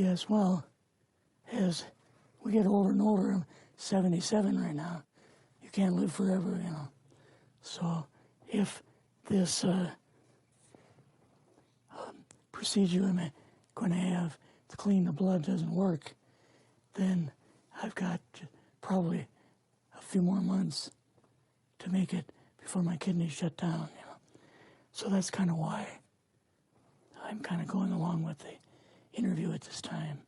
Yes, well, as we get older and older, I'm 77 right now. You can't live forever, you know. So if this procedure I'm going to have to clean the blood doesn't work, then I've got probably a few more months to make it before my kidneys shut down, you know. So that's kind of why I'm kind of going along with the interview at this time.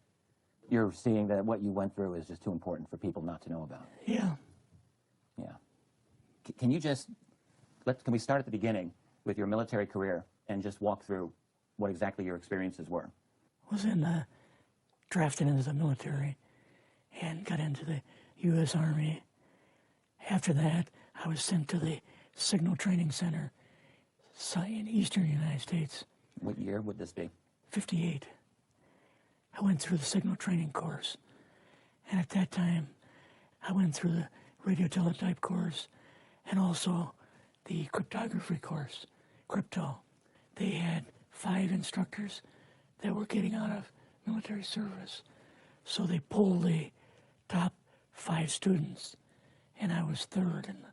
You're seeing that what you went through is just too important for people not to know about. Yeah. Yeah. Can you just, can we start at the beginning with your military career and just walk through what exactly your experiences were? I was drafted into the military and got into the U.S. Army. After that, I was sent to the Signal Training Center in eastern United States. What year would this be? 58. I went through the signal training course. And at that time, I went through the radio teletype course and also the cryptography course, crypto. They had 5 instructors that were getting out of military service. So they pulled the top 5 students, and I was 3rd in the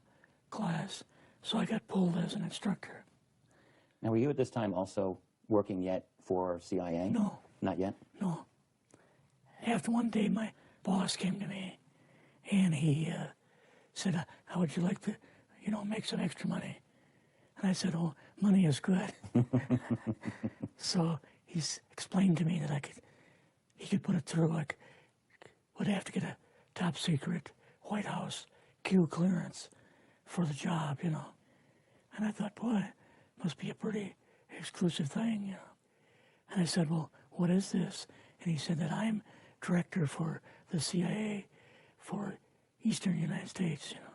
class. So I got pulled as an instructor. Now, were you at this time also working yet for CIA? No. Not yet? No. After one day, my boss came to me, and he said, how would you like to, you know, make some extra money? And I said, oh, money is good. So he explained to me that he could put it through. I would have to get a top secret White House Q clearance for the job, you know. And I thought, boy, it must be a pretty exclusive thing, you know. And I said, well, what is this? And he said that I'm director for the CIA for Eastern United States, you know.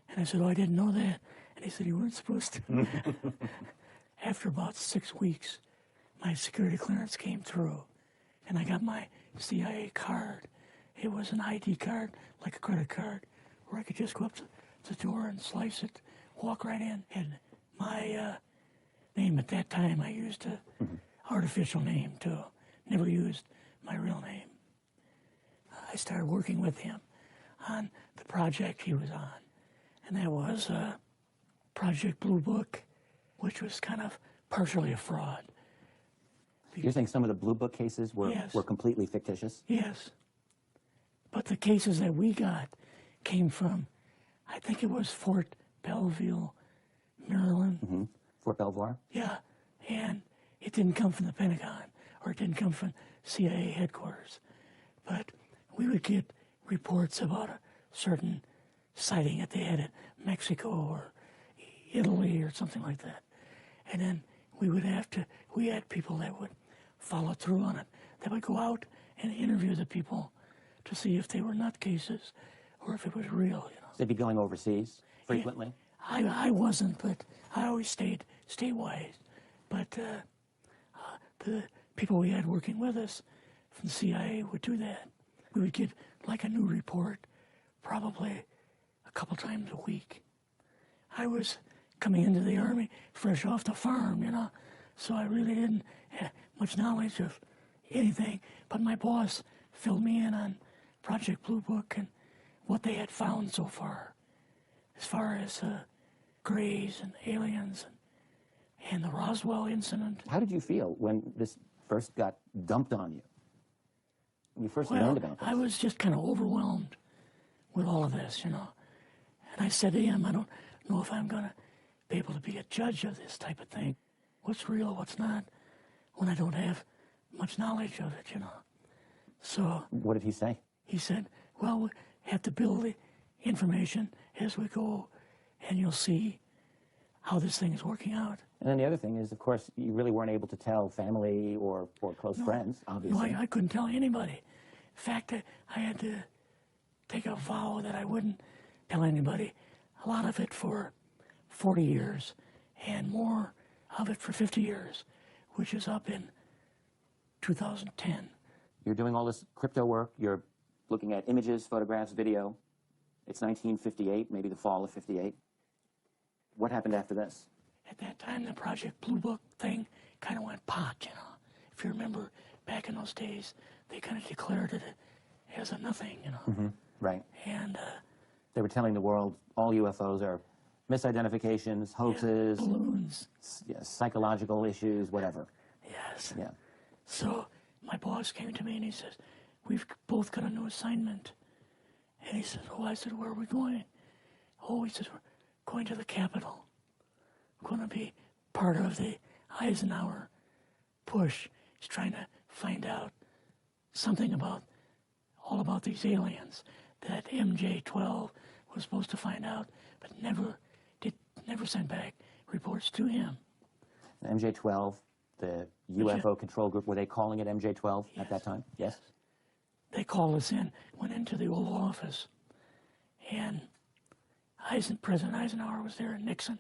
And I said, oh, I didn't know that. And he said, you weren't supposed to. After about 6 weeks, my security clearance came through, and I got my CIA card. It was an ID card, like a credit card, where I could just go up to the door and slice it, walk right in. And my name at that time, I used an artificial name, too. Never used my real name. I started working with him on the project he was on, and that was Project Blue Book, which was kind of partially a fraud. You're saying some of the Blue Book cases were, Yes. were completely fictitious? Yes. But the cases that we got came from, I think it was Fort Belvoir, Maryland. Fort Belvoir? Yeah, and it didn't come from the Pentagon, or it didn't come from CIA headquarters. But we would get reports about a certain sighting that they had in Mexico or Italy or something like that. And then we had people that would follow through on it. They would go out and interview the people to see if they were nutcases or if it was real, you know. They'd be going overseas frequently? Yeah, I wasn't, but I always stayed statewide. But the people we had working with us from the CIA would do that. We would get like a new report probably a couple times a week. I was coming into the Army fresh off the farm, you know, so I really didn't have much knowledge of anything. But my boss filled me in on Project Blue Book and what they had found so far as grays and aliens and the Roswell incident. How did you feel when this first got dumped on you? When you first learned about this? I was just kind of overwhelmed with all of this, you know. And I said to him, I don't know if I'm going to be able to be a judge of this type of thing. What's real, what's not, when I don't have much knowledge of it, you know. So... What did he say? He said, well, we have to build the information as we go, and you'll see how this thing is working out. And then the other thing is, of course, you really weren't able to tell family or close friends, obviously. No, I couldn't tell anybody. In fact, I had to take a vow that I wouldn't tell anybody. A lot of it for 40 years, and more of it for 50 years, which is up in 2010. You're doing all this crypto work. You're looking at images, photographs, video. It's 1958, maybe the fall of 58. What happened after this? At that time, the Project Blue Book thing kind of went pot, you know. If you remember, back in those days, they kind of declared it as a nothing, you know. Right. And They were telling the world all UFOs are misidentifications, hoaxes, balloons. Psychological issues, whatever. Yes. Yeah. So my boss came to me and he says, we've both got a new assignment. And he said, oh, I said, where are we going? Oh, he said, we're going to the Capitol. We're going to be part of the Eisenhower push. He's trying to find out something all about these aliens that MJ-12 was supposed to find out, but never sent back reports to him. MJ-12, the UFO control group, were they calling it MJ-12 at that time? Yes. They called us in, went into the Oval Office, and President Eisenhower was there and Nixon,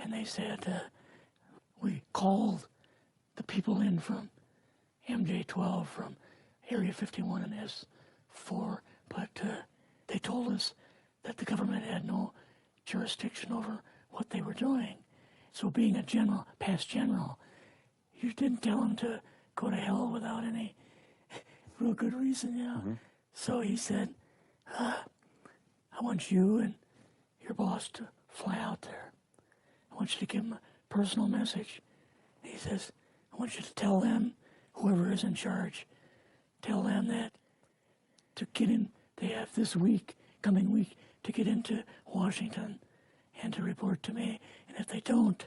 and they said, we called the people in from MJ-12 from Area 51 and S4, but they told us that the government had no jurisdiction over what they were doing. So being a general, past general, you didn't tell them to go to hell without any real good reason, you know. So he said, I want you and your boss to fly out there. I want you to give them a personal message. He says, I want you to tell them, whoever is in charge, tell them that to get in, they have this week, coming week, to get into Washington and to report to me. And if they don't,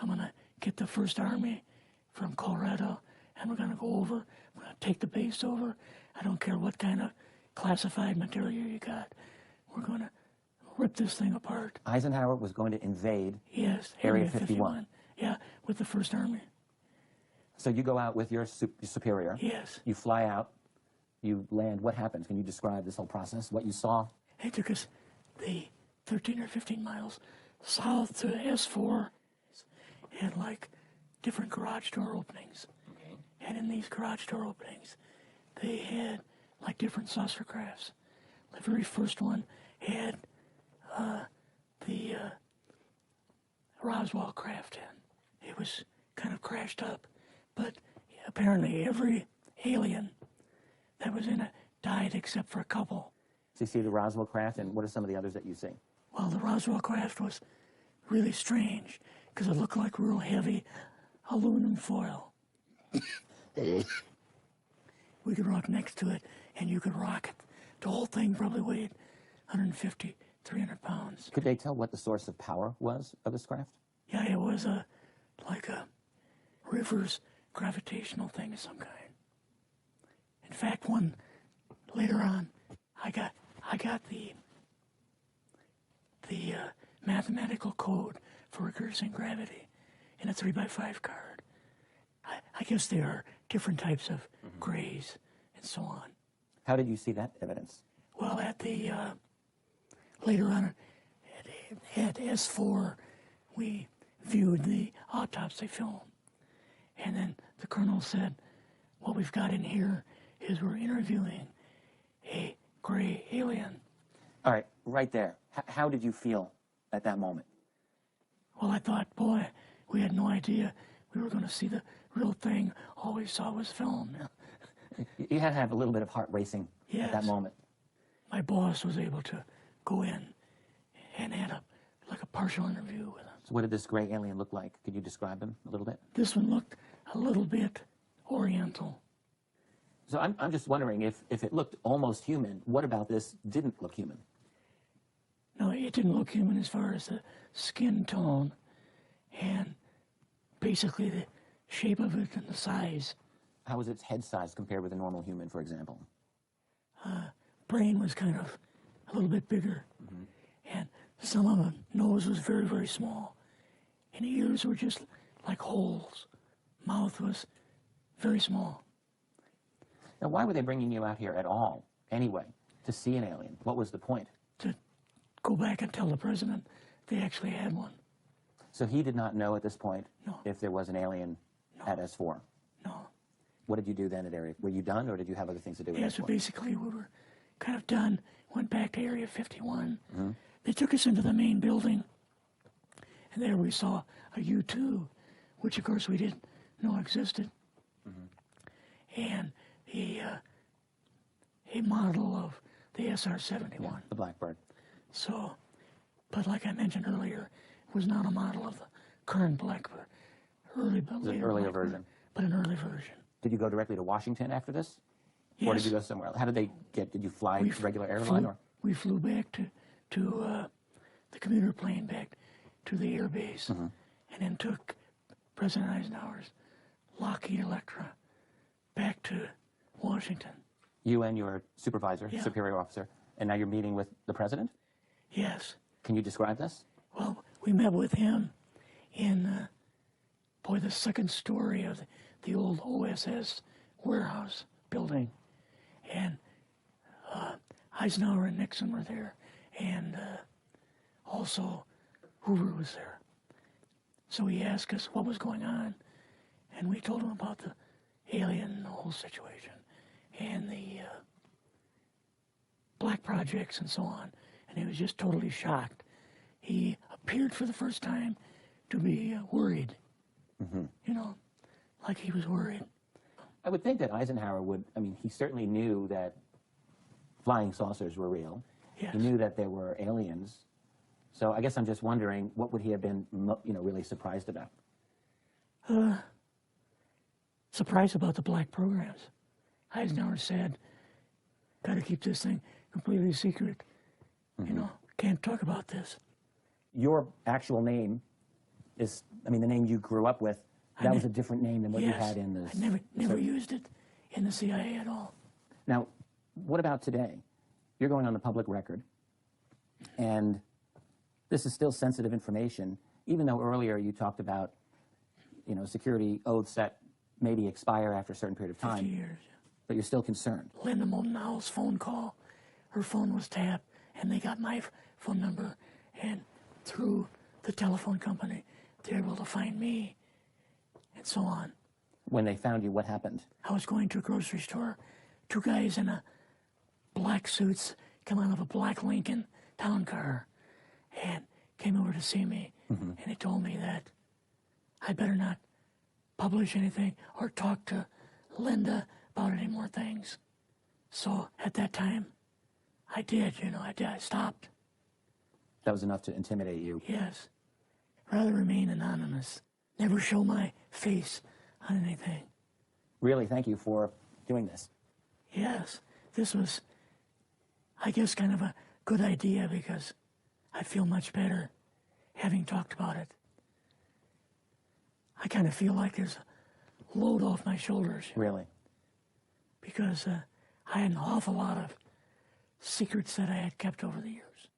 I'm going to get the First Army from Colorado, and we're going to go over, we're going to take the base over. I don't care what kind of classified material you got. We're going to rip this thing apart. Eisenhower was going to invade Area 51. Yeah, with the First Army. So you go out with your superior. Yes. You fly out. You land. What happens? Can you describe this whole process, what you saw? They took us the 13 or 15 miles south to S4 and like different garage door openings. Okay. And in these garage door openings, they had like different saucer crafts. The very first one had the Roswell craft in. It was kind of crashed up, but apparently every alien that was in it died except for a couple. So you see the Roswell craft, and what are some of the others that you see? Well, the Roswell craft was really strange because it looked like real heavy aluminum foil. We could rock next to it, and you could rock it. The whole thing probably weighed 150, 300 pounds. Could they tell what the source of power was of this craft? Yeah, it was like a reverse gravitational thing of some kind. In fact, later on, I got the mathematical code for reversing gravity in a 3x5 card. I guess there are different types of grays and so on. How did you see that evidence? Well, at the later on at S4, we viewed the autopsy film, and then the colonel said, "What we've got in here is we're interviewing a gray alien." All right, right there. How did you feel at that moment? Well, I thought, boy, we had no idea we were going to see the real thing. All we saw was film. You had to have a little bit of heart racing at that moment. My boss was able to go in and had a partial interview with him. So what did this gray alien look like? Could you describe him a little bit? This one looked a little bit oriental. So I'm just wondering, if it looked almost human, what about this didn't look human? No, it didn't look human as far as the skin tone and basically the shape of it and the size. How was its head size compared with a normal human, for example? Brain was kind of a little bit bigger. And some of the nose was very, very small. And the ears were just like holes. Mouth was very small. Now, why were they bringing you out here at all, anyway, to see an alien? What was the point? To go back and tell the president they actually had one. So he did not know at this point No. if there was an alien at S4? No. What did you do then at Area? Were you done, or did you have other things to do? Yeah, at so S4? basically we were kind of done. Went back to Area 51. They took us into the main building, and there we saw a U-2, which of course we didn't know existed. And the a model of the SR-71. Yeah, the Blackbird. So, but like I mentioned earlier, it was not a model of the current Blackbird, earlier Blackbird, version, but an early version. Did you go directly to Washington after this? Yes. Or did you go somewhere else? How did they get, did you fly regular airline? We flew back to the commuter plane back to the air base, and then took President Eisenhower's Lockheed Electra back to Washington. You and your supervisor, Yeah. superior officer, and now you're meeting with the president? Yes. Can you describe this? Well, we met with him in, the second story of the old OSS warehouse building. And Eisenhower and Nixon were there, and also Hoover was there. So he asked us what was going on, and we told him about the alien, the whole situation, and the black projects and so on. And he was just totally shocked. He appeared for the first time to be worried, you know, like he was worried. I would think that Eisenhower would, I mean, he certainly knew that flying saucers were real. Yes. He knew that there were aliens. So I guess I'm just wondering, what would he have been, really surprised about? Surprised about the black programs. Eisenhower said, got to keep this thing completely secret. You know, can't talk about this. Your actual name is, the name you grew up with, that was a different name than what you had in the... I never used it in the CIA at all. Now, what about today? You're going on the public record, and this is still sensitive information, even though earlier you talked about, security oaths that maybe expire after a certain period of time. 50 years. But you're still concerned. Linda Moulton-Howell's phone call, her phone was tapped, and they got my phone number, and through the telephone company, they were able to find me, and so on. When they found you, what happened? I was going to a grocery store. Two guys in black suits come out of a black Lincoln town car and came over to see me. And they told me that I better not publish anything or talk to Linda about any more things. So at that time, I did, I stopped. That was enough to intimidate you. Yes. Rather remain anonymous. Never show my face on anything. Really, thank you for doing this. Yes. This was, I guess, kind of a good idea because I feel much better having talked about it. I kind of feel like there's a load off my shoulders. Really? Because I had an awful lot of secrets that I had kept over the years.